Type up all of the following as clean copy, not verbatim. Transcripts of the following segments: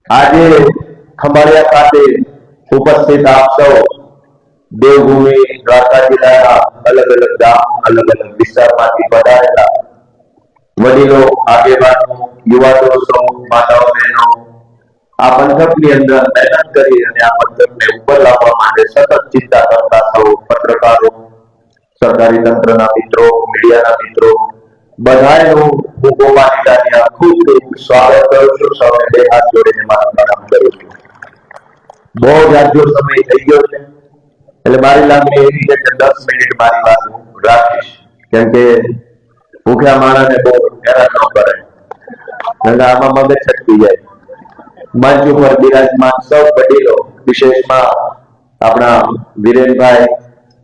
આજે ખંભાળિયા ખાતે ઉપસ્થિત આપ સૌ દેવભૂમિ દ્વારકા જિલ્લાના અલગ અલગ ગામ અલગ અલગ વિસ્તારમાંથી પધારેલા વડીલો, આગેવાનો, યુવા દોસ્તો, માતાઓ, બહેનો આ પંથકની અંદર મહેનત કરી અને આ પંથકને ઉપર લાવવા માટે સતત ચિંતા કરતા સૌ પત્રકારો, સરકારી તંત્રના મિત્રો, મીડિયાના મિત્રો બધાનું હું ગોપાલિકાની ખૂબ ખૂબ સ્વાગત કરું છું. સૌને બે હાથ જોડીને મારા પ્રણામ કરું છું. બહુ જાજો સમય થઈ ગયો છે એટલે મારી લાગણી એવી છે કે 10 મિનિટ મારી વાત રાખીશ, કેમ કે ભૂખ્યા માણસને બહુ હેરાન ન કરે અને આમાં મગજ છટકી જાય. મંચ ઉપર બિરાજમાન સૌ વડીલો, વિશેષમાં આપણા વિરેનભાઈ,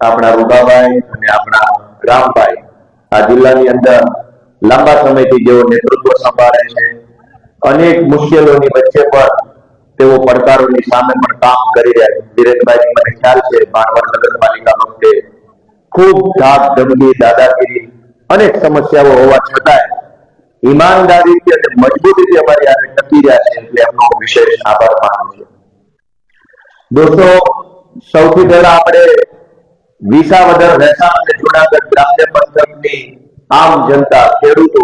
આપણા રૂપાભાઈ અને આપણા રામભાઈ આ જિલ્લાની અંદર લાંબા સમયથી જેઓ નેતૃત્વ સંભાળે છે, અનેક મુશ્કેલીઓની વચ્ચે પણ તેઓ પડકારોની સામે પણ કામ કરી રહ્યા છે. વિરેનભાઈની મને ખ્યાલ છે માનવડ નગરપાલિકા વખતે ખૂબ ધાક ધમકી, દાદાગીરી, અનેક સમસ્યાઓ હોવા છતાંય ઈમાનદારીથી અને મજબૂતીથી અમારી આને ટકી રહ્યા છે એટલે એમનો વિશેષ આભાર માનું છું. દોસ્તો, સૌથી પહેલા આપણે વિસાવદર, વેસાણ અને જૂનાગઢ ગ્રામ્ય પંથકની આમ જનતા, ખેડૂતો,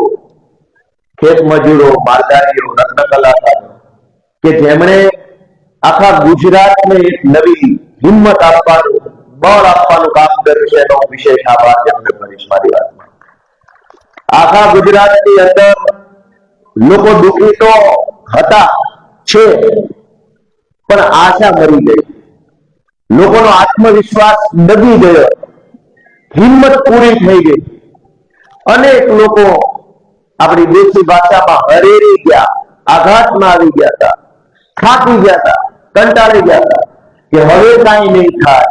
ખેત મજૂરો, માલધારીઓ, રત્ન કલાકારો કે જેમણે આખા ગુજરાતને એક નવી હિંમત આપવાનું, બળ આપવાનું કામ કર્યું છે એનો વિશેષ આભાર વ્યક્ત કરીશ મારી વાતમાં. આખા ગુજરાતની અંદર લોકો દુઃખી તો હતા, છે, પણ આશા મરી ગઈ. લોકોનો આત્મવિશ્વાસ ડગી ગયો, હિંમત પૂરી થઈ ગઈ. અનેક લોકો આપણી દેશી ભાષામાં હરેરી ગયા, આઘાતમાં આવી ગયા હતા, થાકી ગયા હતા, કંટાળી ગયા હતા કે હવે કાંઈ નહીં થાય.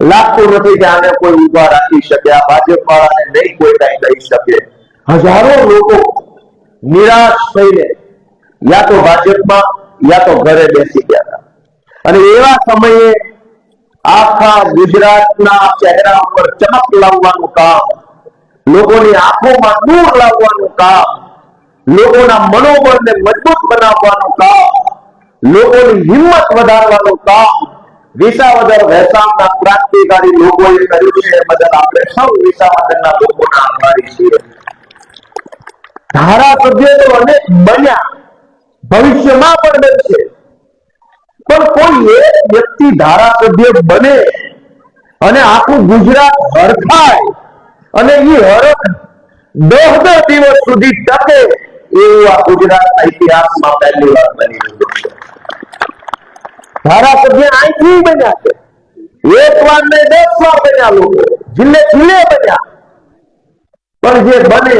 લાગતું નથી કે આને કોઈ ઉભા રાખી શકે, આ ભાજપ વાળાને નહીં કોઈ કાંઈ કહી શકે. હજારો લોકો નિરાશ થઈને યા તો ભાજપમાં યા તો ઘરે બેસી ગયા હતા. અને એવા સમયે આખા ગુજરાતના ચહેરા ઉપર ચમક લાવવાનું કામ, લોકોની આંખોમાં નૂર લાવવાનું કામ, લોકોના મનોબળને મજબૂત બનાવવાનું કામ, લોકોની હિંમત વધારવાનું કામ વિસાવદર વેસાણના ક્રાંતિકારી લોકોએ કર્યું છે. એ બદલ આપણે સૌ વિસાવદરના લોકોના આભારી છીએ. ધારાસભ્ય તો અનેક બન્યા, ભવિષ્યમાં પણ બનશે, પણ કોઈ એક વ્યક્તિ ધારાસભ્ય બને અને આખું ગુજરાત હરખાય અને એ હરખ 10 દિવસ સુધી ટકે એવું આ ગુજરાતના ઇતિહાસમાં પહેલી વાર બની રહ્યું છે. ધારાસભ્ય અહીંથી બન્યા છે, એક વાર ને 10 વાર બન્યા લોકો, જિલ્લે જિલ્લે બન્યા, પણ જે બને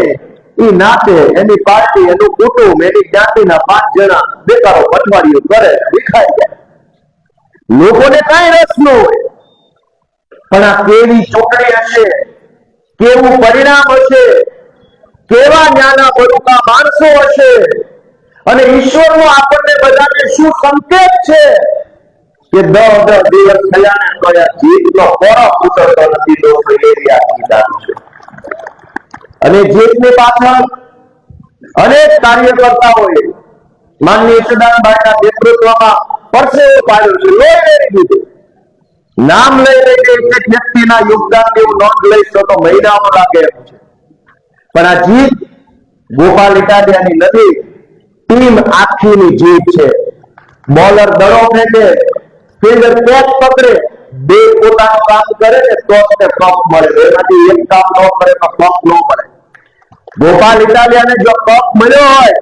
એ નાતે એની પાર્ટી, એનું કુટુંબ, એની જ્ઞાતિના 5 જણા બેકારો પટવાડીઓ કરે, વિખાઈ જાય. લોકોને કઈ રસ ન હોય. પણ આ કેવી ચૂંટણી હશે, કેવું પરિણામ હશે, કેવા જ્ઞાના બરુકા માણસો હશે અને ઈશ્વરનો આપણને બધાને શું સંકેત છે કે 10 દિવસ થયા ને તો આ જીતનો ફરક ઉતરતો નથી. લોકો એરિયા કીધા છે અને જીતની પાછળ અનેક કાર્યકર્તાઓએ માનનીય ઈશુદાનભાઈના નેતૃત્વમાં પરસેવો પાડ્યો છે, લોહી વેરી દીધું. નામ લઈ લઈને એક વ્યક્તિના યોગદાનની હું નોંધ લઈશ તો મહિનાઓ લાગે એમ છે. પણ આ જીત ગોપાલ ઇટાલિયાની નથી, ટીમ આખીની જીત છે. બોલર દડો ફેંકે, ફિલ્ડર કેચ પકડે, બે પોતાનું કામ કરે ને તો જ કપ મળે. એમાંથી એક કામ ન કરે તો કપ ન મળે. ગોપાલ ઇટાલિયાને જો કપ મળ્યો હોય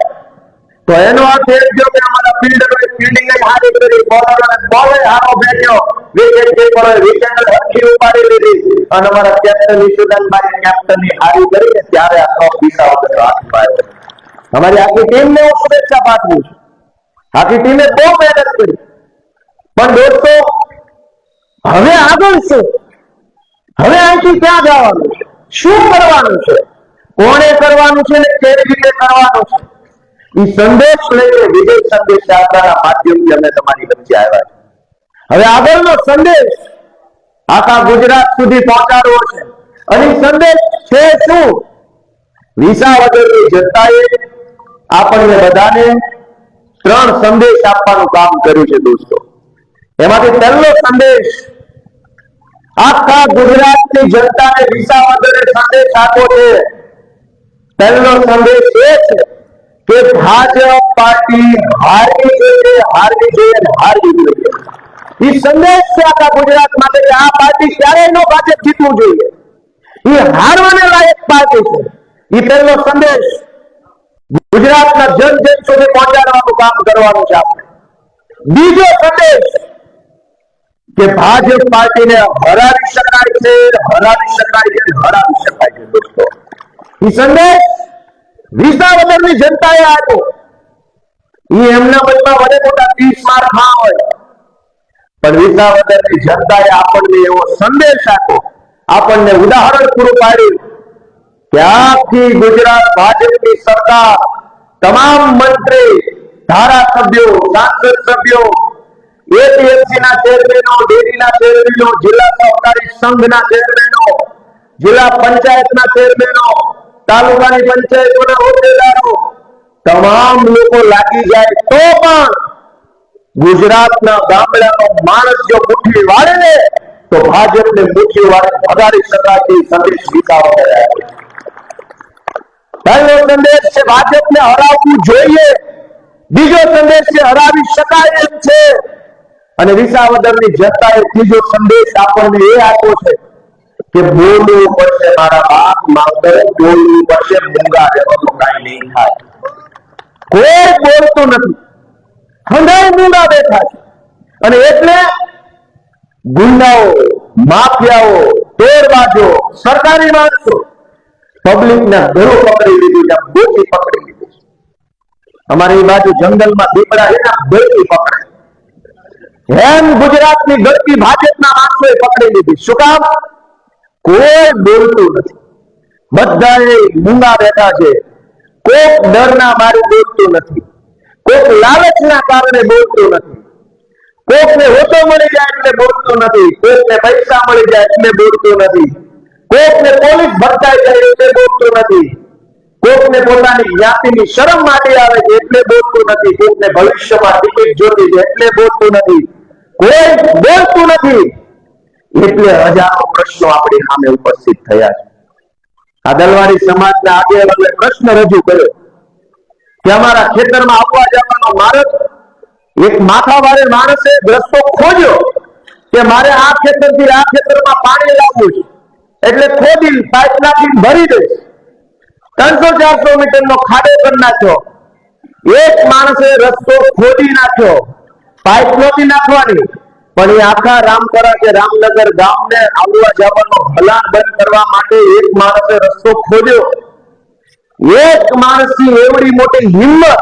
તો એનો અર્થ એ થયો કે અમારા ફિલ્ડરોએ ફિલ્ડિંગ સારી કરી, બોલરોને બોલ સારો ફેંક્યો, વિકેટ કીપરોએ વિકેટ હરખી ઉપાડી લીધી અને અમારા કેપ્ટન ઈશુદાનભાઈ કેપ્ટનની હારી કરીને ત્યારે આ કપ વિસાવદર હાથમાં આવ્યો. અમારી આખી ટીમને હું શુભેચ્છા પાઠવું છું. આખી ટીમે બહુ મહેનત કરી. પણ દોસ્તો, હવે આગળ શું? હવે અહીંથી ક્યાં જવાનું છે? શું કરવાનું છે? કોણે કરવાનું છે ને કેવી રીતે કરવાનું છે? એ સંદેશ લઈને વિજય સંદેશ યાત્રાના માધ્યમથી અમે તમારી વચ્ચે આવ્યા છે. હવે આગળનો સંદેશ આખા ગુજરાત સુધી પહોંચાડવો છે અને સંદેશ છે શું? વિસાવદરની જનતાએ આપણને બધાને ત્રણ સંદેશ આપવાનું કામ કર્યું છે દોસ્તો. એમાંથી પહેલો સંદેશ આખા ગુજરાતની જનતાને વિસાવદરે સંદેશ આપ્યો છે. પહેલો સંદેશ એ છે કે ભાજપ પાર્ટી હારવી જોઈએ. એ સંદેશ છે આખા ગુજરાત માટે કે આ પાર્ટી ક્યારેય નો ભાજપ જીતવું જોઈએ. એ હારવાને લાયક પાર્ટી છે. એ પહેલો સંદેશ ગુજરાતના જન સુધી પહોંચાડવાનું કામ કરવાનું છે આપણે. બીજો સંદેશ કે ભાજપ પાર્ટીને હરાવી શકાય છે દોસ્તો. એ સંદેશ વિસાવદરની જનતાએ આપ્યો. એ એમના મનમાં વડે મોટા 30 માર ખા હોય, પણ વિસાવદરની જનતાએ આપણને એવો સંદેશ આપ્યો, આપણને ઉદાહરણ પૂરું પાડ્યું કે આખી ગુજરાત ભાજપની સરકાર, તમામ મંત્રી, ધારાસભ્યો, સાંસદ સભ્યો, એપીએમસી ના ચેરમેનો, ડેરીના ચેરમેનો, જિલ્લા સહકારી સંઘના ચેરમેનો, જિલ્લા પંચાયતના ચેરમેનો, તાલુકાની પંચાયતોના હોદ્દેદારો, તમામ લોકો લાગી જાય તો પણ ગુજરાતના ગામડાનો માણસ જો મુઠ્ઠી વાળે ને તો ભાજપને મુઠ્ઠી વાળે ભગાડી શકાય તે સંદેશ વિસાવદરે આપ્યો. પહેલો સંદેશ છે ભાજપને હરાવવું જોઈએ. બીજો સંદેશ છે હરાવી શકાય એમ છે. અને વિસાવદરની જનતાએ ત્રીજો સંદેશ આપણને એ આપ્યો છે કે બોલવું પડશે મારા બાપ માવતર, બોલવું પડશે, મૂંગા રહેવાનું કાંઈ નહીં થાય. કોઈ બોલતું નથી, હંધાઈ મૂંગા બેઠા છે. અને એટલે ગુંડાઓ, માફિયાઓ, તોડબાજો, સરકારી માણસો પબ્લિકના ઘરો પકડી લીધું છે, ગોતી પકડી લીધું છે. અમારી બાજુ જંગલમાં દીપડા છે ને, ગોતી પકડે. એમ ગુજરાતની ગળતી ભાજપના માણસોએ પકડી લીધી. શું કામ? કોઈ બોલતું નથી, બધાએ મૂંગા બેઠા છે. કોક ડરના મારે બોલતું નથી, કોક લાલચના કારણે બોલતું નથી, કોકને હોતો મળી જાય એટલે બોલતું નથી, કોકને પૈસા મળી જાય એટલે બોલતું નથી, કોકને પોલીસ ભટકાઈ જાય એટલે બોલતું નથી, કોકને પોતાની જ્ઞાતિની શરમ માટે આવે છે એટલે બોલતું નથી, કોકને ભવિષ્યમાં ટિકિટ જોતી છે એટલે બોલતું નથી. કોઈ બોલતું નથી એટલે હજારો પ્રશ્નો આપણી સામે ઉપસ્થિત થયા છે. આ દલવાડી સમાજના આગેવાનોએ પ્રશ્ન રજૂ કર્યો કે અમારા ખેતરમાં આવવા જવાનો માર્ગ, એક માથાવાળે માણસે રસ્તો ખોજ્યો કે મારે આ ખેતરથી આ ખેતરમાં પાણી લાવવું છે, એટલે ખોદી પાઇપ નાખી ભરી દઈશ. 300-400 મીટરનો ખાડો કરી નાખ્યો. એક માણસે રસ્તો ખોદી નાખ્યો, પાઇપ નહોતી નાખવાની, પણ એ આખા રામપરા કે રામનગર ગામને આવવા જવાનો હલાન બંધ કરવા માટે એક માણસે રસ્તો ખોદ્યો. એક માણસની એવડી મોટી હિંમત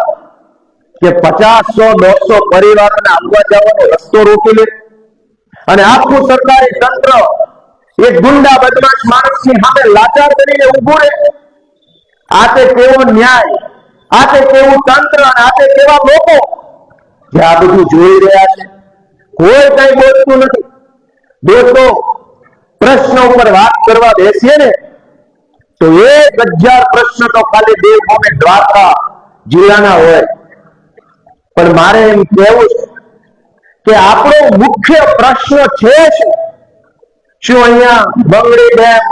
કે 50-100-150 પરિવારોને આવવા જવાનો રસ્તો રોકી લે. અને આખું સરકારી તંત્ર એક ગુંડા બદમાશ માણસની સામે લાચાર કરીને ઉભું રહે. આ તે કેવો ન્યાય, આ તે કેવું તંત્ર, અને આ તે કેવા લોકો જે આ બધું જોઈ રહ્યા છે. કોઈ કઈ બોલતું નથી. દોસ્તો, પ્રશ્ન ઉપર વાત કરવા બેસીએ ને તો 1000 પ્રશ્ન તો ખાલી દેવભૂમિ દ્વારકા જિલ્લાના હોય. પણ મારે એમ કહેવું છે કે આપણો મુખ્ય પ્રશ્ન છે શું અહીંયા બંગડી ડેમ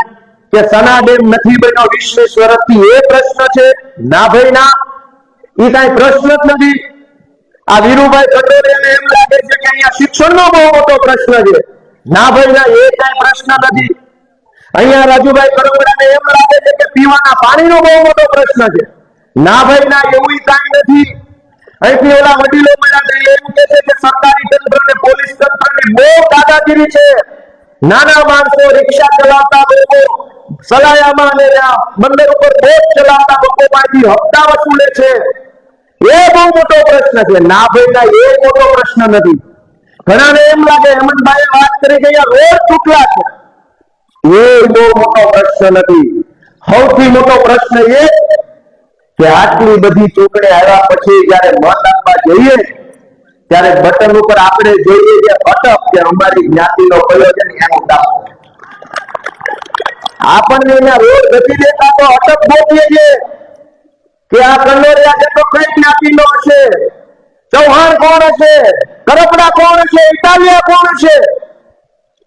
કે સના ડેમ નથી બન્યો 20 વર્ષથી? એ પ્રશ્ન છે? ના ભાઈ ના, એ કઈ પ્રશ્ન જ નથી. આ વીરુભાઈ પટેલને એમ લાગે છે કે અહીંયા શિક્ષણનો બહુ મોટો પ્રશ્ન છે. ના ભાઈ ના, એ કઈ પ્રશ્ન નથી. અહીંયા રાજુભાઈ કરોડાને એમ લાગે છે કે પીવાના પાણીનો બહુ મોટો પ્રશ્ન છે. ના ભાઈ ના, એવું કઈ નથી. અહીંથી ઓલા વડીલો મળ્યા એમ કે છે કે સરકારી તંત્ર ને પોલીસ તંત્રની બહુ દાદાગીરી છે. નાના માણસો, રિક્ષા ચલાવતા લોકો, સલાયામાં અને બંદર ઉપર બોટ ચલાવતા લોકો પાસેથી હપ્તા વસૂલે છે. એ બહુ મોટો પ્રશ્ન છે. ના ભાઈ ના, એ મોટો પ્રશ્ન નથી. ઘણાને એમ લાગે, હેમંતભાઈએ વાત કરી કે રોડ તૂટલા છે, એ બહુ મોટો પ્રશ્ન નથી. સૌથી મોટો પ્રશ્ન એ કે આટલી બધી ચૂંટણી આવ્યા પછી જયારે મત આપવા જઈએ ત્યારે બટન ઉપર આપણે જોઈએ કે અટક કે અમારી જ્ઞાતિનો કયો છે એનું દાખલો. આપણને એના રોડ ગતિ દેતા તો અટક ગોતીએ છીએ કે આ કંડોરિયા જેટલો કઈ જ્ઞાતિનો હશે. ચૌહાણ કોણ હશે, કરપડા કોણ છે, ઇટાલિયા કોણ છે?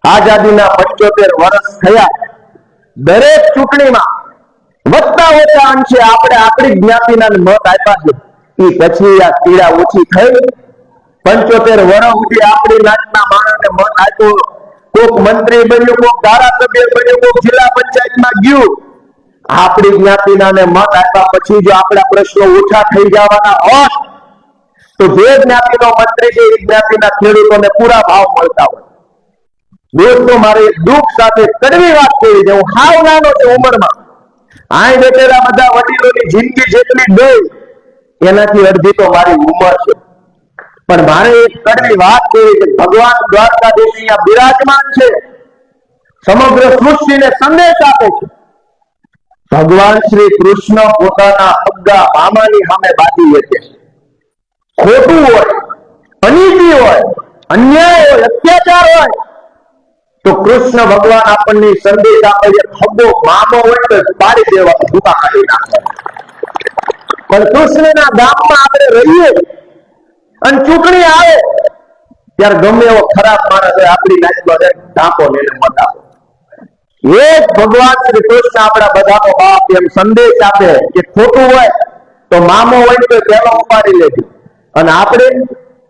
આઝાદીના 75 વર્ષ થયા. દરેક ચૂંટણીમાં વધતા ઓછા અંશે આપણે આપણી જ્ઞાતિના મત આપ્યા છે. એ પછી આ પીડા ઓછી થઈ. 75 વર્ષ સુધી આપણી નાતના માણસને મત આપ્યો. કોક મંત્રી બન્યું, કોક ધારાસભ્ય બન્યું, કોક જિલ્લા પંચાયતમાં ગયું. આપણી જ્ઞાતિના ને મત આપ્યા પછી જો આપણા પ્રશ્નો ઓછા થઈ જવાના હોત તો જે જ્ઞાતિનો મંત્રી છે એ જ્ઞાતિના ખેડૂતોને પૂરા ભાવ મળતા હોય. દોસ્તો, મારે દુઃખ સાથે કડવી વાત કરી છે. હું હાવ નાનો છું ઉંમરમાં. અહીં બેઠેલા બધા વડીલોની જિંદગી જેટલી ગઈ એનાથી અડધી તો મારી ઉંમર છે. પણ મારે એક કડવી વાત કરી છે. ભગવાન દ્વારકાધીશ અહીંયા બિરાજમાન છે, સમગ્ર સૃષ્ટિને સંદેશ આપે છે. ભગવાન શ્રી કૃષ્ણ પોતાના અગ્ગા મામાની સામે બાજી વેચે છે. ખોટું હોય, અનીતિ હોય, અન્યાય હોય, અત્યાચાર હોય તો કૃષ્ણ ભગવાન આપણને સંદેશ આપે છે, ખબ્બો મામો હોય તો પાડી દેવા, ભૂકા કાઢી નાખવા. પણ કૃષ્ણના ગામમાં આપણે રહીએ અને ચૂંટણી આવે ત્યારે ગમે એવો ખરાબ માણસ હોય આપણી નાચમાં ઢાંકો લઈને મત આપો. એ જ ભગવાન શ્રી કૃષ્ણ આપણા બધાનો બાપ એમ સંદેશ આપે કે ખોટું હોય તો મામો હોય તો પેલો ઉપાડી લેજો. અને આપણે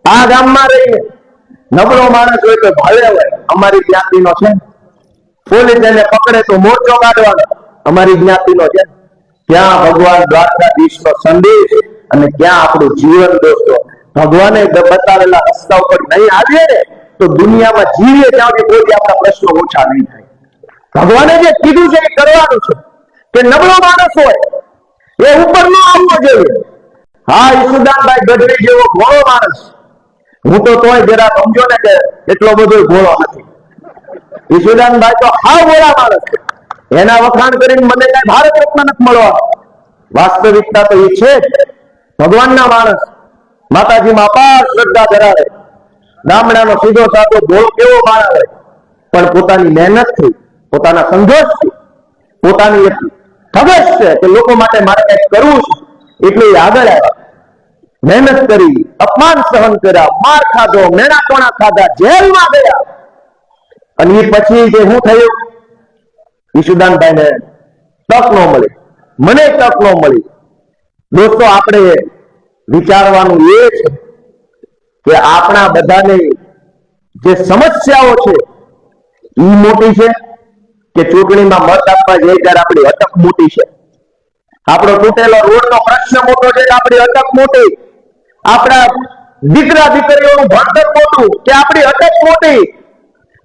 આ ગામમાં રહીએ, નબળો માણસ હોય તો ભલે હોય, અમારી જ્ઞાતિનો છે. પોલીસ એને પકડે તો મોરચો કાઢવાનો, અમારી જ્ઞાતિનો છે. ક્યાં ભગવાન દ્વારકાધીશનો સંદેશ અને ક્યાં આપણું જીવન. દોસ્તો, ભગવાને બતાવેલા રસ્તા ઉપર નહીં આવીએ ને તો દુનિયામાં જીવીએ ત્યાં સુધી કોઈ આપણા પ્રશ્નો ઓછા નહીં થાય. ભગવાને જે કીધું છે એ કરવાનું છે. કે નબળો માણસ હોય એ ઉપર ન આવવો જોઈએ. હા, ઈસુદાનભાઈ ગઢવી જેવો ભોળો માણસ, હું તો તોય જરા સમજો ને કે એટલો બધો ભોળો નથી. ઈસુદાનભાઈ તો હાવ ભોળા માણસ. એના વખાણ કરીને મને કઈ ભારત રત્ન નથી મળવાનો. વાસ્તવિકતા તો એ છે જ. ભગવાનના માણસ, માતાજીમાં અપાર શ્રદ્ધા ધરાવે, ગામડાનો સીધો સાધો ભોળો કેવો માણસ હોય પણ પોતાની મહેનતથી, પોતાના સંઘર્ષથી, પોતાની એક ધગશ છે કે લોકો માટે મારે કંઈક કરવું છે એટલે આગળ આવ્યા. મહેનત કરી, અપમાન સહન કર્યા, માર ખાધો, મેણા કોણા ખાધા, જેલમાં ગયા. અને એ પછી જે શું થયું, ઈશુદાનભાઈને તક ન મળી, મને તક ન મળી. દોસ્તો, આપણે વિચારવાનું એ છે કે આપણા બધાને જે સમસ્યાઓ છે એ મોટી છે કે ચૂંટણીમાં મત આપવા જઈએ ત્યારે આપણી અટક મોટી છે. આપણો તૂટેલો રોડનો પ્રશ્ન મોટો છે કે આપણી અટક મોટી, આપણા દીકરા દીકરીઓનું ભણતર મોટું કે આપણી અટક મોટી,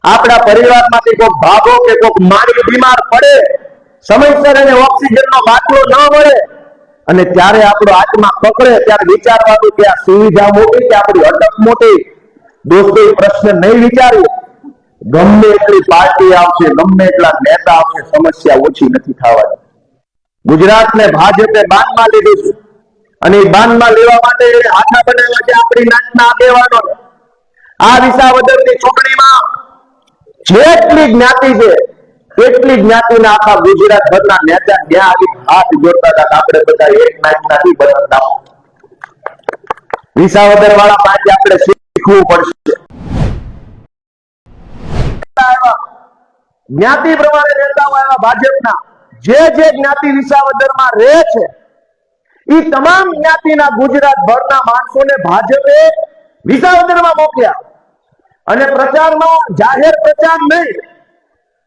આપણા પરિવારમાંથી કોઈક ભાગો કે કોઈક મારી બીમાર પડે, સમયસર એને ઓક્સિજનનો બાટલો ન મળે અને ત્યારે આપણો આત્મા પકડે ત્યારે વિચારવાનું કે આ સુવિધા મોટી કે આપણી અટક મોટી. દોસ્તો, એ પ્રશ્ન નહીં વિચારીએ. ગમે એટલી પાર્ટી આવશે, ગમે એટલા નેતા આવશે, સમસ્યા ઓછી નથી થવાની. ગુજરાતને ભાજપે બાનમાં લીધું છે અને એ બાનમાં લેવા માટે હાથા બનાવ્યા છે આપણી નાતના આગેવાનો. આ વિસાવદરની ચૂંટણીમાં જેટલી જ્ઞાતિ છે એટલી જ્ઞાતિના આખા ગુજરાત ભરના નેતા ત્યાં આવી હાથ જોડતા હતા. આપણે બધા એક નાતનાથી બનતા. વિસાવદર વાળા પાસે આપણે શીખવું પડશે. જ્ઞાતિ પ્રમાણે નેતાઓ આવ્યા ભાજપના. જે જ્ઞાતિ વિસાવદરમાં રહે છે એ તમામ જ્ઞાતિના ગુજરાત ભરના માણસોને ભાજપે વિસાવદરમાં મોકલ્યા અને પ્રચારમાં જાહેર પ્રચાર નહીં,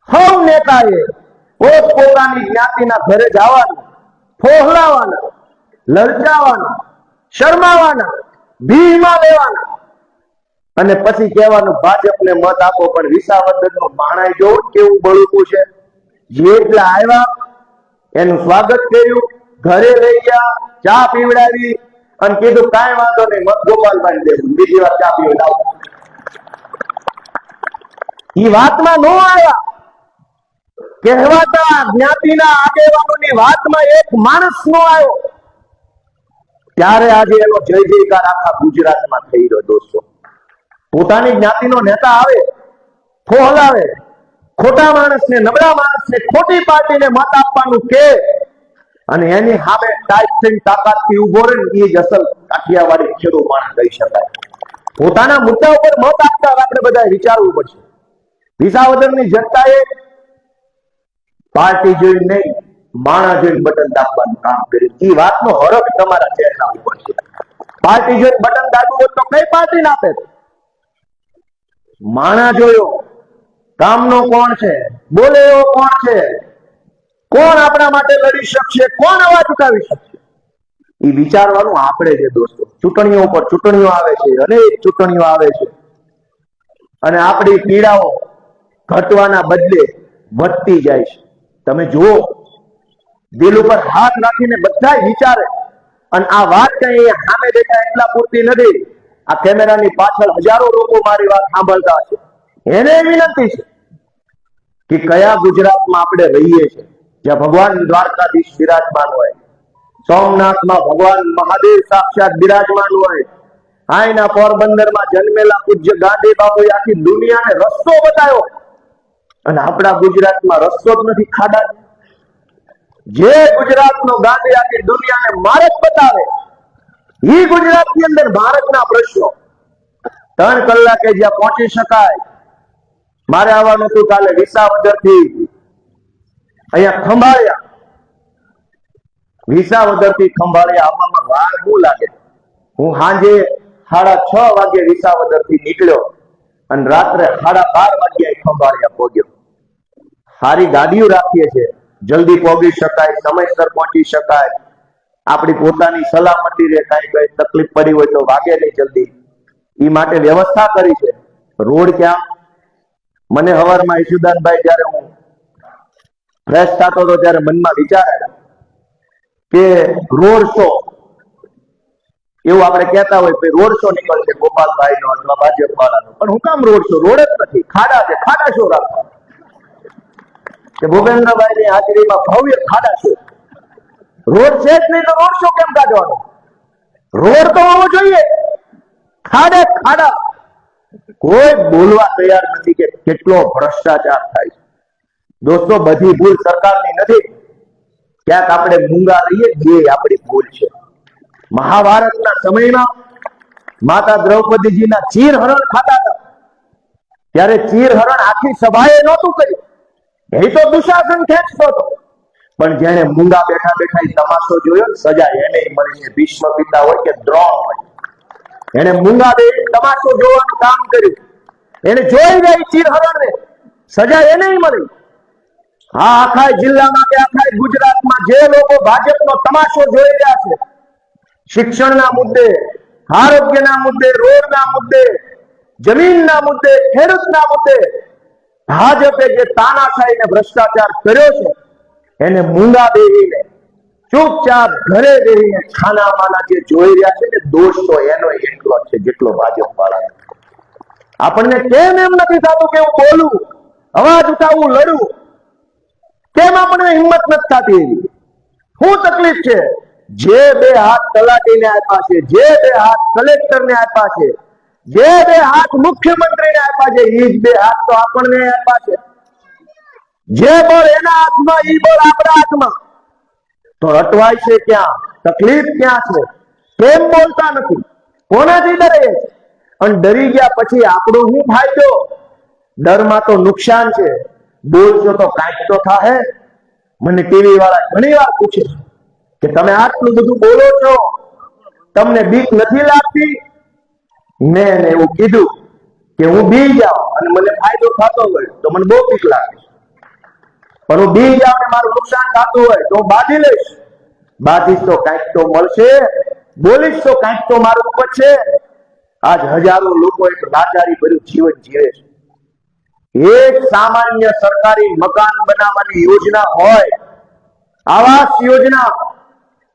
સૌ નેતાએ પોતપોતાની જ્ઞાતિના ઘરે જવાનું, ફોહલાવાના, લલચાવાના, શરમાવાના, ભીમાં લેવાના અને પછી કહેવાનું ભાજપને મત આપો. પણ વિસાવદરનો માણાઈ જોવું કેવું બળુકું છે. જેટલા આવ્યા એનું સ્વાગત કર્યું, ઘરે લઈ ગયા, ચા પીવડાવી અને કીધું કાંઈ વાંધો નહીં, મત ગોપાલભાઈ દેવું, બીજી વાર ચા પીવડાવો. એ વાતમાં ન આવ્યા. કહેવાતા જ્ઞાતિના આગેવાનોની વાતમાં એક માણસ નો આવ્યો ત્યારે આજે એનો જય જયકાર આખા ગુજરાતમાં થઈ રહ્યો. દોસ્તો, પોતાની જ્ઞાતિનો નેતા આવે, ફોહલાવે, ખોટા માણસને, નબળા માણસને, ખોટી પાર્ટીને મત આપવાનું કે અને એની સામે ટાઈટ થઈને તાકાતથી ઉભો રહે ને એ જ અસલ કાઠિયાવાડી ખેડૂત માણસ કહી શકાય. પોતાના મુદ્દા ઉપર મત આપતા આપણે બધા વિચારવું પડશે. વિસાવદરની જનતાએ પાર્ટી જોઈને નહીં, માણસ જોઈને બટન દાબવાનું કામ કર્યું. એ વાતનો હરખ તમારા ચહેરા ઉપર છે. પાર્ટી જોઈને બટન દાબવું હોય તો કઈ પાર્ટી ના આપે? માણા જોયો, કામનો કોણ છે, બોલે એવો કોણ છે, કોણ આપણા માટે લડી શકશે, કોણ અવાજ ઉઠાવી શકશે, એ વિચારવાનું આપણે છે દોસ્તો. ચૂંટણીઓ પર ચૂંટણીઓ આવે છે, અનેક ચૂંટણીઓ આવે છે, અને આપણી પીડાઓ ઘટવાના બદલે વધતી જાય છે. તમે જુઓ, દિલ ઉપર હાથ રાખીને બધા વિચારે. અને આ વાત કઈ સામે બેઠા એટલા પૂરતી નથી. આ કેમેરાની પાછળ હજારો લોકો મારી વાત સાંભળતા છે. એને વિનંતી છે કે કયા ગુજરાતમાં આપણે રહીએ છીએ, જ્યાં ભગવાન દ્વારકાધીશ બિરાજમાન હોય, સોમનાથમાં ભગવાન મહાદેવ સાક્ષાત બિરાજમાન હોય, આયના પોરબંદરમાં જન્મેલા પૂજ્ય ગાંધી બાપુએ આખી દુનિયાને રસ્તો બતાવ્યો, અને આપણા ગુજરાતમાં રસ્તો જ નથી, ખાડા. જે ગુજરાતનો ગાંધી આખી દુનિયાને માર્ગ બતાવે, એ ગુજરાતની અંદર ભારતના પ્રશ્નો 3 કલાકે જ્યાં પહોંચી શકાય. મારે આવવાનું હતું કાલે વિસાવદરથી અહીંયા ખંભાળિયા. વિસાવદરથી ખંભાળિયા આવવામાં વાર શું લાગે? હું સાંજે 6:30 વાગે વિસાવદરથી નીકળ્યો અને રાત્રે 12:30 વાગ્યે ખંભાળિયા પહોંચ્યો. સારી ગાડીઓ રાખીએ છીએ, જલ્દી પહોંચી શકાય, સમયસર પહોંચી શકાય, આપણી પોતાની સલામતી રહે, કઈ તકલીફ પડી હોય તો વાગે નહીં જલ્દી, એ માટે વ્યવસ્થા કરી છે. રોડ ક્યાં? મને હવારમાં ઈશુદાનભાઈ જયારે હું ફ્રેશ થતો હતો ત્યારે મનમાં વિચાર આવ્યો કે રોડ શો એવું આપણે કહેતા હોય કે રોડ શો નીકળશે ગોપાલભાઈ નો અથવા ભાજપ વાળાનો, પણ હું કામ રોડ શો? રોડ જ નથી, ખાડા છે. ખાડા શો રાખવા કે ભૂપેન્દ્રભાઈ ની હાજરીમાં ભવ્ય ખાડા શો? રોડ છે જ નહીં તો રોડ શો કેમ કાઢવાનો? રોડ તો હોવો જોઈએ, ખાડા ખાડા. કોઈ બોલવા તૈયાર નથી કે કેટલો ભ્રષ્ટાચાર થાય છે. દોસ્તો, બધી ભૂલ સરકારની નથી, ક્યાંક આપણે મૂંગા રહીએ એ આપણી ભૂલ છે. મહાભારતના સમયમાં માતા દ્રૌપદીજીના ચીરહરણ ખાતા હતા, ત્યારે ચીરહરણ આખી સભાએ નહોતું કર્યું, એ તો દુશાસન ખેંચતો હતો. પણ જેને મૂંગા બેઠા બેઠા તમાશો જોયો, સજા એને મળી છે. ભીષ્મ પિતા હોય કે દ્રોણ હોય, એને મૂંગા બે તમાશો જોવાનું કામ કર્યું, એને જોઈ ગઈ ચીરહરણને, સજા એને મળી. હા, આખા જિલ્લામાં કે આખા ગુજરાતમાં જે લોકો ભાજપનો તમાશો જોઈ રહ્યા છે, શિક્ષણના મુદ્દે, આરોગ્યના મુદ્દે, રોડના મુદ્દે, જમીનના મુદ્દે, ખેડૂતના મુદ્દે ભાજપે જે તાનાશાહી ને ભ્રષ્ટાચાર કર્યો છે, એને મૂંગા બેહીને ચૂપચાપ ઘરે બેહીને ખાનામાના જે જોઈ રહ્યા છે ને, દોષ તો એનો એટલો છે જેટલો ભાજપ વાળા. આપણને કેમ એમ નથી થતું કે હું બોલું, અવાજ ઉઠાવું, લડું? કેમ આપણને હિંમત નથી થતી? શું તકલીફ છે? જે 2 હાથ તલાટીને આપ્યા છે, જે 2 હાથ કલેક્ટરને આપ્યા છે, જે 2 હાથ મુખ્યમંત્રીને આપ્યા છે, એ જ 2 હાથ તો આપણને આપ્યા છે. જે બળ એના હાથમાં, એ બળ આપણા હાથમાં. તો અટવાય છે ક્યાં? તકલીફ ક્યાં છે? કેમ બોલતા નથી? કોનાથી ડરે છે? અને ડરી ગયા પછી આપણો શું ફાયદો? ડરમાં તો નુકસાન છે. બોલશો તો કાંઈક તો થાય. મને ટીવી વાળા ઘણી વાર પૂછે કે તમે આટલું બધું બોલો છો, તમને બીક નથી લાગતી? મેં એવું કીધું કે હું બી જાઉં અને મને ફાયદો થતો હોય તો મને બહુ બીક લાગે, પણ હું બી જાઉં ને મારું નુકસાન થતું હોય તો હું બાંધી લઈશ. બાંધીશ તો કાંઈક તો મળશે, બોલીશ તો કાંઈક તો મારું ઉપર છે. આજ હજારો લોકો એક લાચારી ભર્યું જીવન જીવે છે. એક સામાન્ય સરકારી મકાન બનાવવાની યોજના હોય, આવાસ યોજના,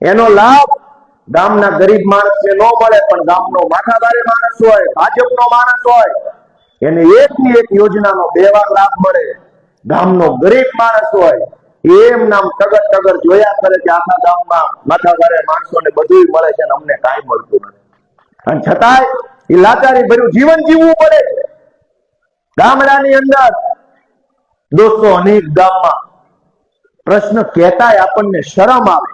એનો લાભ ગામના ગરીબ માણસને ન મળે, પણ ગામનો માથાભારે માણસ હોય, ભાજપનો માણસ હોય, એને એકની એક યોજનાનો 2 વાર લાભ મળે. ગામનો ગરીબ માણસ હોય, એમ નામ ટગર ટગર જોયા કરે કે આખા ગામમાં માથાભારે માણસોને બધું મળે છે અને અમને કાંઈ મળતું નથી. અને છતાંય એ લાચારી ભર્યું જીવન જીવવું પડે છે. ગામડાની અંદર દોસ્તો, અનેક ગામમાં પ્રશ્ન કહેતાય આપણને શરમ આવે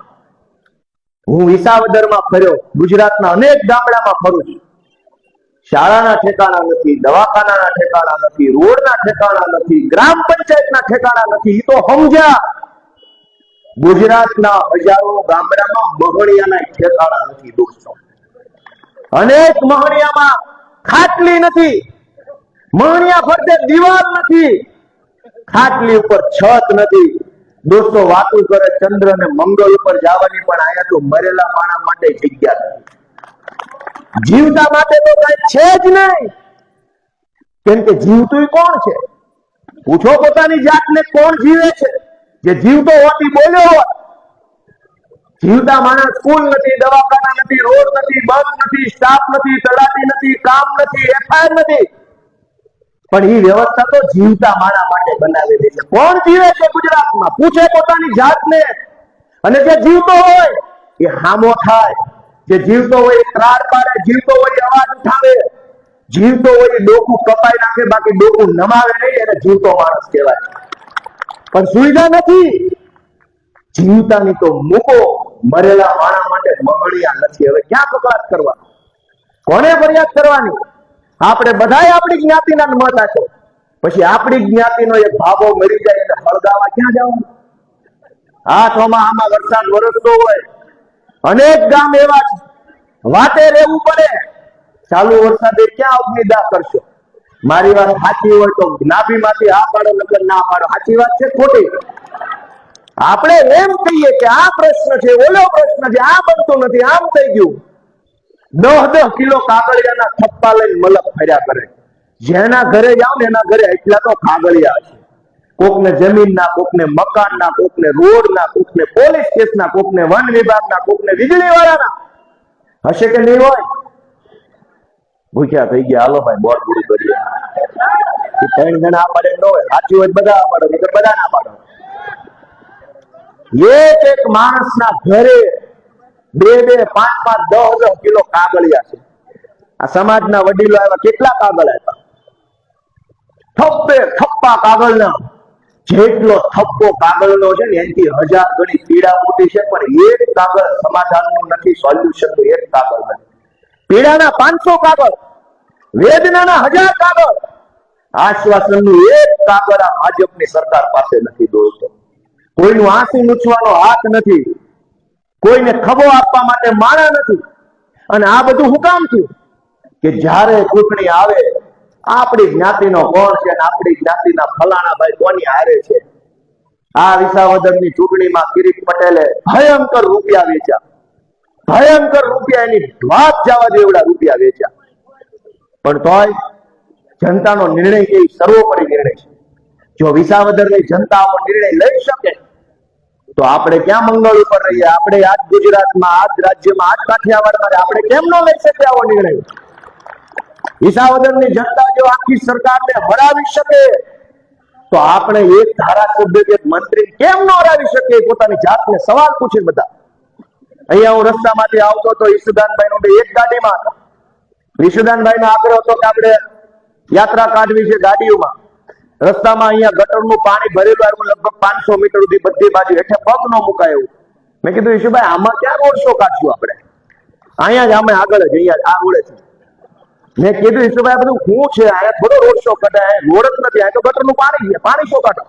હું વિસાવદરમાં ફર્યો, ગુજરાતના અનેક ગામડામાં ફરું છું. શાળાના ઠેકાણા નથી, દવાખાનાના ઠેકાણા નથી, રોડના ઠેકાણા નથી, ગ્રામ પંચાયતના ઠેકાણા નથી. એ તો સમજ્યા. ગુજરાતના હજારો ગામડામાં મહણિયાના ઠેકાણા નથી દોસ્તો. અનેક મહણિયામાં ખાટલી નથી, મહણિયા ફરતે દિવાલ નથી, ખાટલી ઉપર છત નથી. દોસ્તો વાતું કરે ચંદ્ર ને મંગળ ઉપર જવાની, પણ અહીંયા તો મરેલા માણસ માટે જગ્યા નથી. જીવતા માટે તો કઈ છે જ નહીં. કેમ કે જીવતું કોણ છે? પૂછો પોતાની જાતને, કોણ જીવે છે? જે જીવતો હોતી બોલ્યો હોત. જીવતા માણસ સ્કૂલ નથી, દવાખાના નથી, રોડ નથી, બસ નથી, સ્ટાફ નથી, તલાટી નથી, કામ નથી, એફઆઈઆર નથી. પણ એ વ્યવસ્થા તો જીવતા માણસ માટે બનાવેલી છે. કોણ જીવે છે ગુજરાતમાં? પૂછે પોતાની જાતને. અને જે જીવતો હોય એ હામો થાય, જે જીવતો હોય એ ત્રાડ પાડે, જીવતો હોય એ અવાજ ઉઠાવે, જીવતો હોય એ ડોકું કપાઈ નાખે, બાકી ડોકું નમાવે નહીં, એને જીવતો માણસ કહેવાય. પણ સુવિધા નથી. જીવતાની તો મૂકો, મરેલા માણસ માટે મહણિયા નથી. હવે ક્યાં કકળાટ કરવા? કોને ફરિયાદ કરવાની? આપણે બધાય આપણી જ્ઞાતિના મત આપો, પછી આપણી જ્ઞાતિનો એક ભાગો મરી જાય એટલે હળગાવા ક્યાં જવાનું? આ ચોમાસામાં વરસાદ વરસતો હોય, અનેક ગામ એવા છે, વાટે રહેવું પડે. ચાલુ વરસાદે ક્યાં અગ્નિદાહ કરશો? મારી વાત સાચી હોય તો નાભીમાંથી આ પાડો, નકર ના પાડો. સાચી વાત છે ખોટી? આપણે એમ કહીએ કે આ પ્રશ્ન છે, ઓલો પ્રશ્ન છે, આ બનતું નથી, આમ થઈ ગયું. 10 કિલો કાગળિયાના થપ્પા લઈને મલક ફર્યા કરે. જેના ઘરે જાવ ને એના ઘરે એટલા તો કાગળિયા છે. કોકને જમીનના, કોકને મકાનના, કોકને રોડના, કોકને પોલીસ કેસના, કોકને વન વિભાગના, કોકને વીજળી વાળાના. હશે કે નહીં હોય? ભૂખ્યા થઈ ગયા, હાલો ભાઈ બોર્ડ પૂરું કરીએ. 3 જણા આ પાડે ન હોય, સાચી હોય બધા આ પાડો, બધા ના પાડો. એક માણસના ઘરે 2, 5, 10 કિલો કાગળિયા છે. આ સમાજના વડીલો આવ્યા, કેટલા કાગળ આપ્યા? થપ્પા કાગળના. જેટલો થપ્પો કાગળનો છે ને એનાથી 1000 ગણી પીડા મોટી છે, પણ એક કાગળ સમાધાનનું નથી, સોલ્યુશન તો એક કાગળ નથી. પીડાના 500 કાગળ, વેદનાના 1000 કાગળ, આશ્વાસનનું એક કાગળ આ ભાજપની સરકાર પાસે નથી દોસ્તો. કોઈનું આંસુ લૂછવાનો હાથ નથી, કોઈને ખભો આપવા માટે માણા નથી. અને આ બધું હું કામ થયું? કે જ્યારે ચૂંટણી આવે, આપણી જ્ઞાતિનો કોણ છે અને આપણી જ્ઞાતિના ફલાણા ભાઈ કોની હારે છે. આ વિસાવદરની ચૂંટણીમાં કિરીટ પટેલે ભયંકર રૂપિયા વેચ્યા, ભયંકર રૂપિયા, એની વાત જવા જેવડા રૂપિયા વેચ્યા. પણ તોય જનતાનો નિર્ણય એ સર્વોપરી નિર્ણય છે. જો વિસાવદરની જનતા આવો નિર્ણય લઈ શકે તો આપણે ક્યાં મંગળ ઉપર રહીએ? આપણે આજ ગુજરાતમાં, આજ રાજ્યમાં, આજ કાઠિયાવાડમાં આપણે કેમ ન લઈ શકીએ આવો નિર્ણય? વિસાવદરની જનતા જો આખી સરકારને હરાવી શકે તો આપણે એક ધારાસભ્ય કે મંત્રી કેમ ન હરાવી શકે? પોતાની જાતને સવાલ પૂછે બધા. અહીંયા હું રસ્તામાંથી આવતો તો ઈશુદાનભાઈ નો એક ગાડીમાં હતા. ઈશુદાનભાઈ નો આગ્રહ હતો કે આપણે યાત્રા કાઢવી છે ગાડીઓમાં. રસ્તામાં અહીંયા ગટરનું પાણી ભરેલું આવ્યું, લગભગ 500 મીટર સુધી બધી બાજુ, એટલે પગ ન મુકાય એવું. મેં કીધું ઈશુભાઈ આમાં ક્યાં રોડ શો કાઢશું આપણે? અહીંયા જ અમે આગળ જ, અહીંયા આ રોડે છે. મેં કીધું ઈશુભાઈ બધું શું છે, અહીંયા થોડો રોડ શો કઢાય, રોડ જ નથી, અહીંયા તો ગટરનું પાણી છે, પાણી શો કાઢો?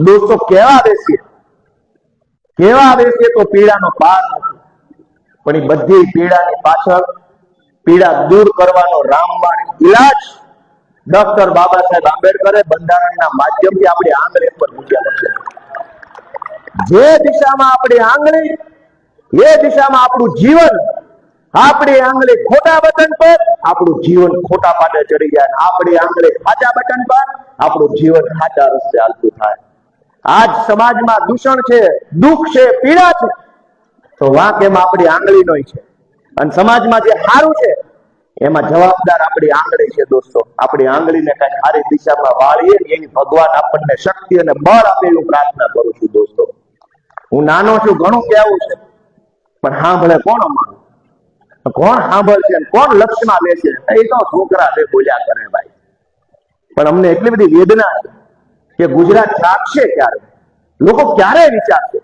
દોસ્તો કેવા બેસીએ તો પીડાનો પાર નથી. પણ એ બધી પીડાની પાછળ પીડા દૂર કરવાનો રામબાણ ઇલાજ ડોક્ટર બાબા સાહેબ આંબેડકરે બંધારણના માધ્યમથી આપણી આંગળી પર મૂકેલો છે. જે દિશામાં આપણી આંગળી, એ દિશામાં આપણું જીવન. આપણી આંગળી ખોટા બટન પર, આપણું જીવન ખોટા પાટે ચડી જાય. આપણી આંગળી સાચા બટન પર, આપણું જીવન સાચા રસ્તે હાલતું થાય. આજ સમાજમાં દૂષણ છે, દુઃખ છે, પીડા છે, તો વાંક એમાં આપણી આંગળીનો છે. અને સમાજમાં જે સારું છે એમાં જવાબદાર આપણી આંગળી છે દોસ્તો. આપણી આંગળીને કઈ સારી દિશામાં વાળીએ એવી ભગવાન આપણને શક્તિ અને બળ આપે એવું પ્રાર્થના કરું છું દોસ્તો. હું નાનો છું, ઘણું કહેવું છે, પણ સાંભળે કોણ? અમારું કોણ સાંભળશે, કોણ લક્ષમાં લેશે? એ તો છોકરા છે, બોલ્યા કરે ભાઈ. પણ અમને એટલી બધી વેદના છે કે ગુજરાત જાગશે ક્યારે? લોકો ક્યારે વિચારશે?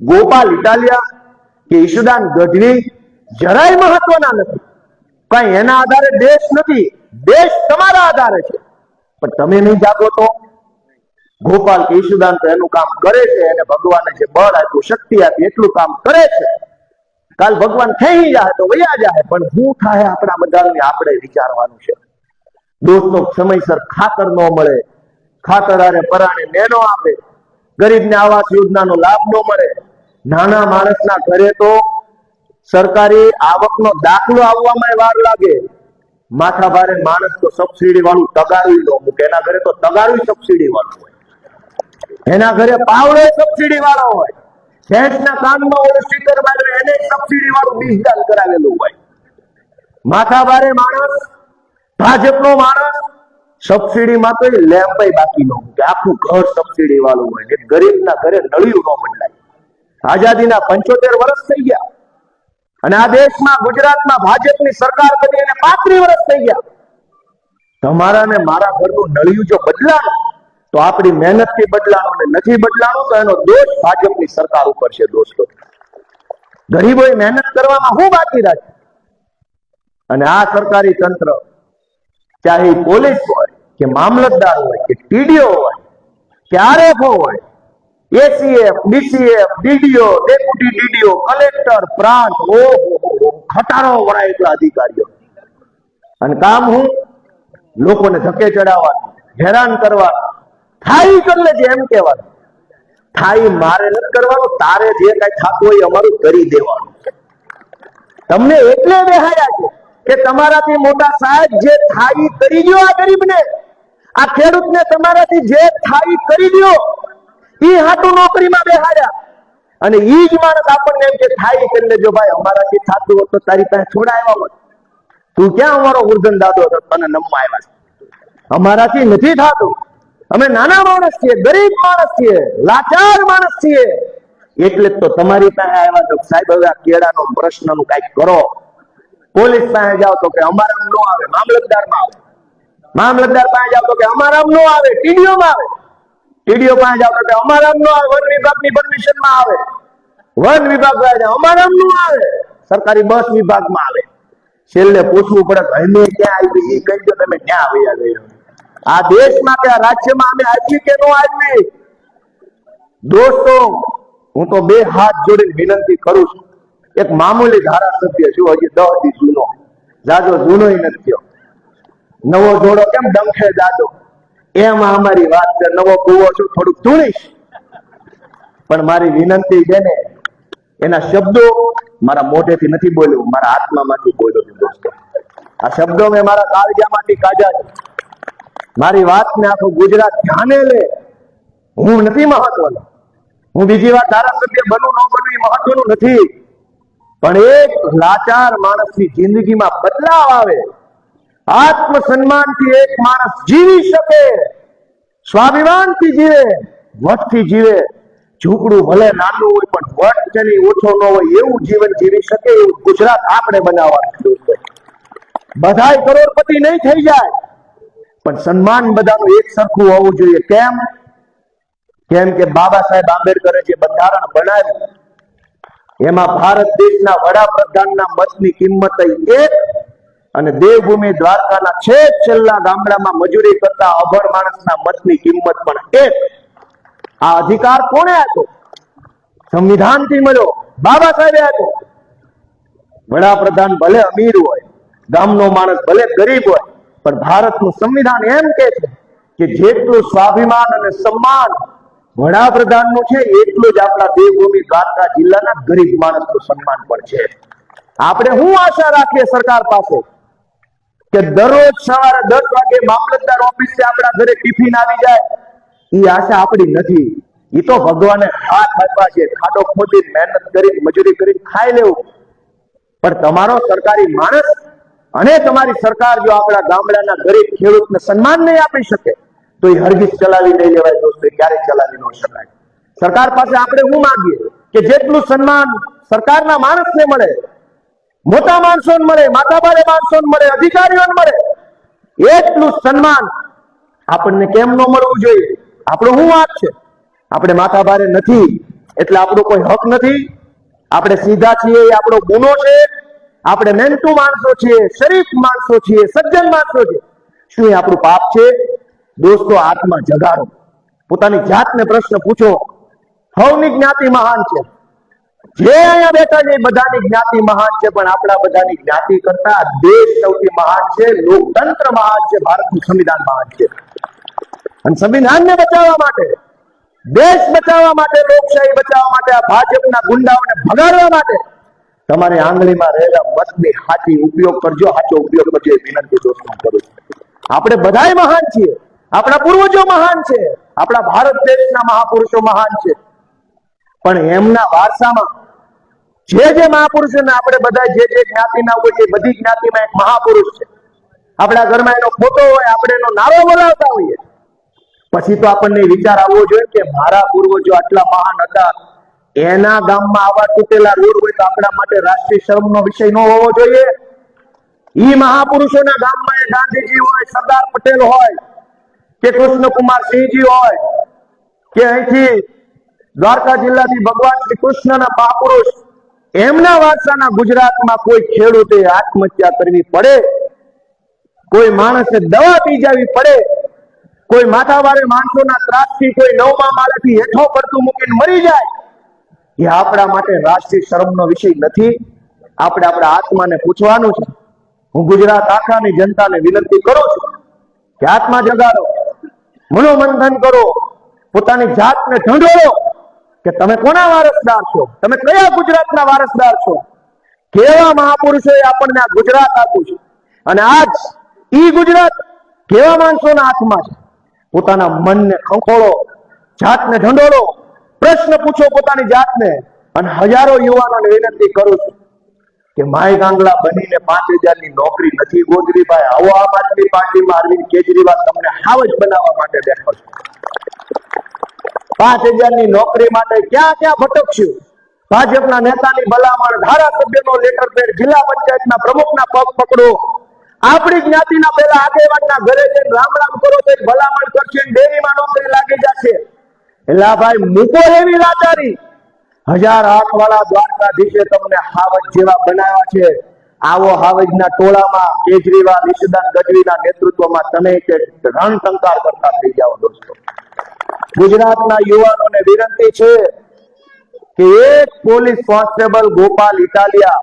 ગોપાલ ઇટાલિયા કે ઈશુદાન ગઢવી જરાય મહત્વના નથી. કઈ એના આધારે દેશ નથી, દેશ તમારા આધારે છે. પણ તમે નહીં જાગો તો ગોપાલ કે ઈશુદાન તો એનું કામ કરે છે, એને ભગવાને જે બળ આપ્યું, શક્તિ આપી, એટલું કામ કરે છે. કાલ ભગવાન થઈ જાય તો વયા જાય, પણ શું થાય આપણા બધાને આપણે વિચારવાનું છે. દોસ્તો, સમયસર ખાતર ન મળે, ખાતર આરે પરાણે નેનો આપે, ગરીબને આવાસ યોજનાનો લાભ ન મળે, નાના માણસના ઘરે તો સરકારી આવકનો દાખલો આવવામાં વાર લાગે. માથા ભારે માણસ તો સબસિડી વાળું તગારું લો મૂકે, એના ઘરે તો તગારું સબસિડી વાળું હોય, એના ઘરે પાવડો સબસિડી વાળો હોય, ભેંસના કાનમાં ઓલું સ્ટીકર માર્યું એને સબસિડી વાળું બીજદાન કરાવેલું હોય. માથા ભારે માણસ, ભાજપનો માણસ સબસિડીમાં તો લેમ્પાઈ બાકી ન મૂકે, આખું ઘર સબસિડી વાળું હોય. ગરીબના ઘરે નળિયું ન બદલાય. આઝાદીના 75 વર્ષ થઈ ગયા અને આ દેશમાં ગુજરાતમાં ભાજપની સરકાર બની અને 35 વર્ષ થઈ ગયા. તમારા ને મારા ઘરનું નળિયું જો બદલાનું તો આપણી મહેનતથી બદલાનું, અને નથી બદલાનું તો એનો દોષ ભાજપની સરકાર ઉપર છે. દોસ્તો, ગરીબોએ મહેનત કરવામાં શું બાકી રાખ્યું? અને આ સરકારી તંત્ર, ચાહે પોલીસ હોય કે મામલતદાર હોય કે ટીડીઓ હોય કે આરએફઓ હોય, ACF, DCF, DDO, deputy DDO, collector, પ્રાંત, ખટારો વળાય એટલા અધિકારીઓ, અને કામ હું લોકોને ધકે ચડાવવાનું, હેરાન કરવાનું. થાય કરી લેજે એમ કહેવાનું. થાય મારે નથી કરવાનું, તારે જે કઈ થતું હોય અમારું કરી દેવાનું. તમને એટલે બેહાયા છે કે તમારાથી મોટા સાહેબ જે થાય કરી દો આ ગરીબને, આ ખેડૂતને તમારાથી જે થાય કરી દો, ઈ હાટું નોકરીમાં બેહાડ્યા. અને ઈ જ માણસ આપણને એમ કે થાય કરી લેજો ભાઈ, અમારાથી થતું હોત તો તારી પાસે થોડા આવ્યા હોત. તું ક્યાં અમારો ગુરધન દાદો હતો તને નમવા આવ્યા છે? અમારાથી નથી થતું. અમે નાના માણસ છીએ, ગરીબ માણસ છીએ, લાચાર માણસ છીએ. એટલે જ તો તમારી પાસે આવ્યા તો સાહેબ હવે આ કેળાનો પ્રશ્નનું કઈક કરો. પોલીસ પાસે જાઓ તો કે અમારામ નો આવે, મામલતદારમાં આવે. મામલતદાર પાસે જાઓ તો કે અમારામ નો આવે, ટીડીઓમાં આવે. ટીડીઓ પાસે જાઓ તો કે અમારામ નો આવે, વન વિભાગની પરમિશનમાં આવે. વન વિભાગ પાસે અમારામ નો આવે, સરકારી બસ વિભાગમાં આવે. છેલ્લે પૂછવું પડે અમે ક્યાં આવી, એ કહી દો તમે ક્યાં આવ્યા ગયો. આ દેશમાં કે આ રાજ્યમાં અમે આવી કે ન આવી? દોસ્તો, હું તો બે હાથ જોડીને વિનંતી કરું છું. એક મામૂલી ધારાસભ્ય છું, હજી 10 દી જૂનો, જાજો જૂનો નથી થયો. નવો જોડો કેમ ડંખે જાજો, એમાં અમારી વાત છે. નવો કુવો છું, થોડુંક ધૂણીશ. પણ મારી વિનંતી છે ને, એના શબ્દો મારા મોઢેથી નથી બોલ્યું, મારા આત્મામાંથી બોલ્યો છું. દોસ્તો, આ શબ્દો મેં મારા કાળજામાંથી કાઢ્યા છે. મારી વાતને આખું ગુજરાત ધ્યાને લે. હું નથી મહત્વનો, હું બીજી વાર ધારાસભ્ય બનું ન બનું એ મહત્વનું નથી. પણ એક લાચાર માણસની જિંદગીમાં બદલાવ આવે, આત્મસન્માનથી એક માણસ જીવી શકે, સ્વાભિમાનથી જીવે, વટથી જીવે. ઝૂંપડું ભલે નાનું હોય પણ વટ તેની ઓછો ન હોય એવું જીવન જીવી શકે, એવું ગુજરાત આપણે બનાવવાનું છે. બધાય કરોડપતિ નહીં થઈ જાય, પણ સન્માન બધાનું એક સરખું હોવું જોઈએ. કેમ કે બાબા સાહેબ આંબેડકરે જે બંધારણ બનાવ્યું એમાં ભારત દેશના વડાપ્રધાનના મતની કિંમત 1 અને દેવભૂમિ દ્વારકાના છેલ્લા ગામડામાં મજૂરી કરતા અભણ માણસના મતની કિંમત પણ 1. આ અધિકાર કોણે આપ્યો? સંવિધાનથી મળ્યો, બાબા સાહેબે આપ્યો. વડાપ્રધાન ભલે અમીર હોય, ગામનો માણસ ભલે ગરીબ હોય, પણ ભારતનું સંવિધાન એમ કે છે કે જેટલું સ્વાભિમાન અને સન્માન વડાપ્રધાનનું છે એટલું જ આપણા દેવભૂમિ દ્વારકા જિલ્લાના ગરીબ માણસનું સન્માન પણ છે. આપણે શું આશા રાખીએ સરકાર પાસે કે દરરોજ સવારે 10 વાગે મામલતદાર ઓફિસે આપણા ઘરે ટિફિન આવી જાય? એ આશા આપણી નથી. એ તો ભગવાને હાથ આપ્યા છે, ખાડો ખોદી મહેનત કરી મજૂરી કરી ખાઈ લેવું. પણ તમારો સરકારી માણસ અને તમારી સરકાર જો આપણા ગામડાના ગરીબ ખેડૂતને સન્માન નહીં આપી શકે તો એ હરગીજ ચલાવી નહીં લેવાય. દોસ્તો, ક્યારેય ચલાવી ન શકાય. સરકાર પાસે આપણે શું માંગીએ કે જેટલું સન્માન સરકારના માણસને મળે, મોટા માણસોને મળે, માથાભારે માણસોને મળે, અધિકારીઓને મળે, એટલું સન્માન આપણને કેમ ન મળવું જોઈએ? આપણો શું વાત છે? આપણે માથાભારે નથી એટલે આપણો કોઈ હક નથી? આપણે સીધા છીએ એ આપણો ગુનો છે? આપણે મહેનતુ માણસો છીએ, શરીફ માણસો છીએ, સજ્જન માણસો છીએ, શું એ આપણું પાપ છે? દોસ્તો, આત્મા જગાડો, પોતાની જાતને પ્રશ્ન પૂછો. સૌની જ્ઞાતિ મહાન છે, જે અહીંયા બેઠા છે એ બધાની જ્ઞાતિ મહાન છે, પણ આપણા બધાની જ્ઞાતિ કરતા દેશ સૌથી મહાન છે, લોકતંત્ર મહાન છે, ભારતનું સંવિધાન મહાન છે. અને સંવિધાનને બચાવવા માટે, દેશ બચાવવા માટે, લોકશાહી બચાવવા માટે, આ ભાજપના ગુંડાઓને ભગાડવા માટે તમારે આંગળીમાં રહેલા મતની સાચી ઉપયોગ કરજો, સાચો ઉપયોગ કરજો એ વિનંતી દોસ્તો હું કરું છું. આપણે બધાય મહાન છીએ, આપણા પૂર્વજો મહાન છે, આપણા ભારત દેશના મહાપુરુષો મહાન છે, પણ એમના વારસામાં જે મહાપુરુષોને આપણે બધા જે જ્ઞાતિના હોય એ બધી જ્ઞાતિમાં એક મહાપુરુષ છે. આપણા ઘરમાં એનો ફોટો હોય, આપણે એનો નારો બોલાવતા હોઈએ, પછી તો આપણને વિચાર આવવો જોઈએ કે મારા પૂર્વજો આટલા મહાન હતા, એના ગામમાં આવા તૂટેલા રોડ હોય તો આપણા માટે રાષ્ટ્રીય શરમનો વિષય ન હોવો જોઈએ? ઈ મહાપુરુષોના ગામમાં એ ગાંધીજી હોય, સરદાર પટેલ હોય, કે કૃષ્ણકુમાર સિંહજી હોય, કે અહીંથી દ્વારકા જિલ્લાથી ભગવાન શ્રી કૃષ્ણના મહાપુરુષ, એમના વારસાના ગુજરાતમાં કોઈ ખેડૂતે આત્મહત્યા કરવી પડે, કોઈ માણસે દવા પી જવી પડે, કોઈ માથાભારે માણસોના ત્રાસથી કોઈ 9મા માળેથી હેઠો પડતું મૂકીને મરી જાય, એ આપણા માટે રાષ્ટ્રીય શરમનો વિષય નથી? આપણે આપણા આત્માને પૂછવાનું છે. હું ગુજરાત આખાની જનતાને વિનંતી કરું છું કે આત્મા જગાડો, મનોમંથન કરો, પોતાની જાતને ઢંઢોળો કે તમે કોના વારસદાર છો, તમે કયા ગુજરાતના વારસદાર છો, કેવા મહાપુરુષોએ આપણને આ ગુજરાત આપ્યું છે, અને આજ ઈ ગુજરાત કેવા માણસોના હાથમાં છે. પોતાના મનને ખંખોળો, જાતને ઢંઢોળો, પ્રશ્ન પૂછો પોતાની જાતને. અને હજારો યુવાનોને વિનંતી કરું છું કે માય ગાંગલા બનીને 5000ની નોકરી નથી ગોતવી ભાઈ. આવો આમ આદમી પાર્ટીમાં અરવિંદ કેજરીવાલ તમને હાવજ બનાવવા માટે બેઠો છે. 5000ની નોકરી માટે ક્યાં ક્યાં ભટકશું? ભાજપના નેતાની ભલામણ, ધારાસભ્યનો લેટર પેડ, જિલ્લા પંચાયતના પ્રમુખના પગ પકડો, આપણી જ્ઞાતિના પેલા આગેવાનના ઘરે જઈને રામ રામ કરો તો ભલામણ કરશે, ડેરીમાં નોકરી લાગી જશે. એટલે ભાઈ મૂકો એવી લાચારી. 1008 વાળા દ્વારકાધીશે તમને હાવજ જેવા બનાવ્યા છે. આવો હાવજના ટોળામાં કેજરીવાલ, ઈશુદાન ગઢવીના નેતૃત્વમાં તમે રણટંકાર કરતા થઈ જાઓ. દોસ્તો, ગુજરાતના યુવાનોને વિનંતી છે કે એક પોલીસ કોન્સ્ટેબલ ગોપાલ ઇટાલિયા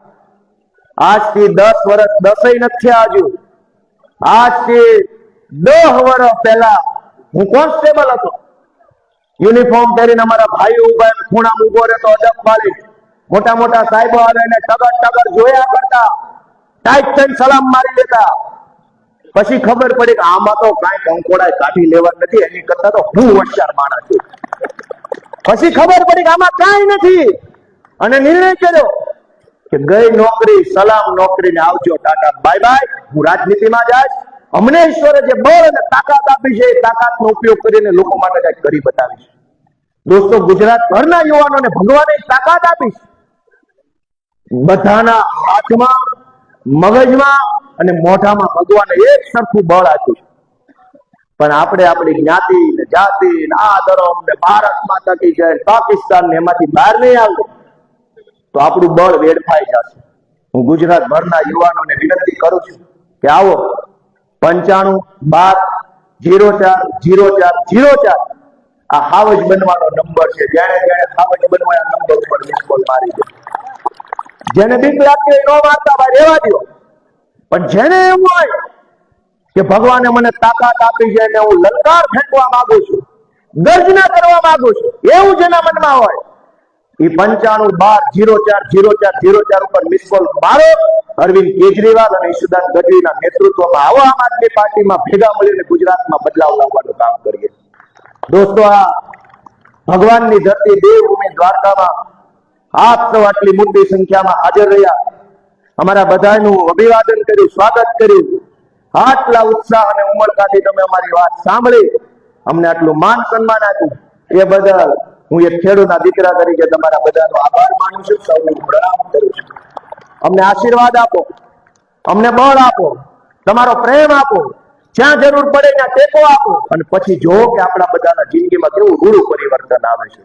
આજથી 10 વર્ષ 10 નથી થયા હજુ, આજથી 10 વર્ષ પહેલા હું કોન્સ્ટેબલ હતો. યુનિફોર્મ પહેરીને અમારા ભાઈઓ ઉભા ખૂણામાં ઉભો રહેતો, અડપ વાળી મોટા મોટા સાહેબો આવે એને ટગર ટગર જોયા કરતા, ટાઈટ થઈને સલામ મારી દેતા. પછી ખબર પડી કે આમાં તો કાંઈ કંકોડા કાઢી લેવા નથી, એની કરતા તો હું હોશિયાર માણસ છું. પછી ખબર પડી કે આમાં કાંઈ નથી, અને નિર્ણય કર્યો કે ગઈ નોકરી સલામ, નોકરીને આવજો, ટાટા બાય બાય, હું રાજનીતિમાં જાય. અમને ઈશ્વરે જે બળ અને તાકાત આપી છે એ તાકાતનો ઉપયોગ કરીને લોકો માટે કંઈક કરી બતાવીશ. દોસ્તો, ગુજરાત ભરના યુવાનોને ભગવાને તાકાત આપીશ. બધાના હાથમાં, મગજમાં અને મોઢામાં ભગવાને એક સરખું બળ આપ્યું છે, પણ આપણે આપણી જ્ઞાતિ ને જાતિ ને આ ધર્મ ને ભારત માતા કી જય, પાકિસ્તાન ને એમાંથી બહાર નહીં આવ્યું તો આપણું બળ વેડફાઈ જશે. હું ગુજરાત ભરના યુવાનોને વિનંતી કરું છું કે આવો 95-12-04-04 આ હાવજ બનવાનો નંબર છે. જેને હાવજ બનવાના નંબર ઉપર મિસ કોલ મારી દો. જેને બીક લાગતી હોય ન મારતા ભાઈ, રહેવા દો. પણ જેને એમ હોય કે ભગવાને મને તાકાત આપી છે અને હું લલકાર ફેંકવા માંગુ છું, ગર્જના કરવા માંગુ છું, એવું જેના મનમાં હોય એ 95-12-04-04 ઉપર મિસ કોલ મારો. અરવિંદ કેજરીવાલ અને ઈશુદાન ગઢવીના નેતૃત્વમાં આવો આમ આદમી પાર્ટીમાં ભેગા મળીને ગુજરાતમાં બદલાવ લાવવાનું કામ કરીએ. દોસ્તો, આ ભગવાનની ધરતી દેવભૂમિ દ્વારકામાં આપ સૌ આટલી મોટી સંખ્યામાં હાજર રહ્યા, અમારા બધાનું અભિવાદન કર્યું, સ્વાગત કર્યું. આટલા ઉત્સાહ અને ઉમળકાથી તમે અમારી વાત સાંભળી, અમને આટલું માન સન્માન આપ્યું, એ બદલ હું એક ખેડૂતના દીકરા તરીકે તમારા બધાનો આભાર માનું છું, સૌને પ્રણામ કરું છું. અમને આશીર્વાદ આપો, અમને બળ આપો, તમારો પ્રેમ આપો, જ્યાં જરૂર પડે ત્યાં ટેકો આપો, અને પછી જો કે આપણા બધાના જિંદગીમાં કેવું રૂડું પરિવર્તન આવે છે.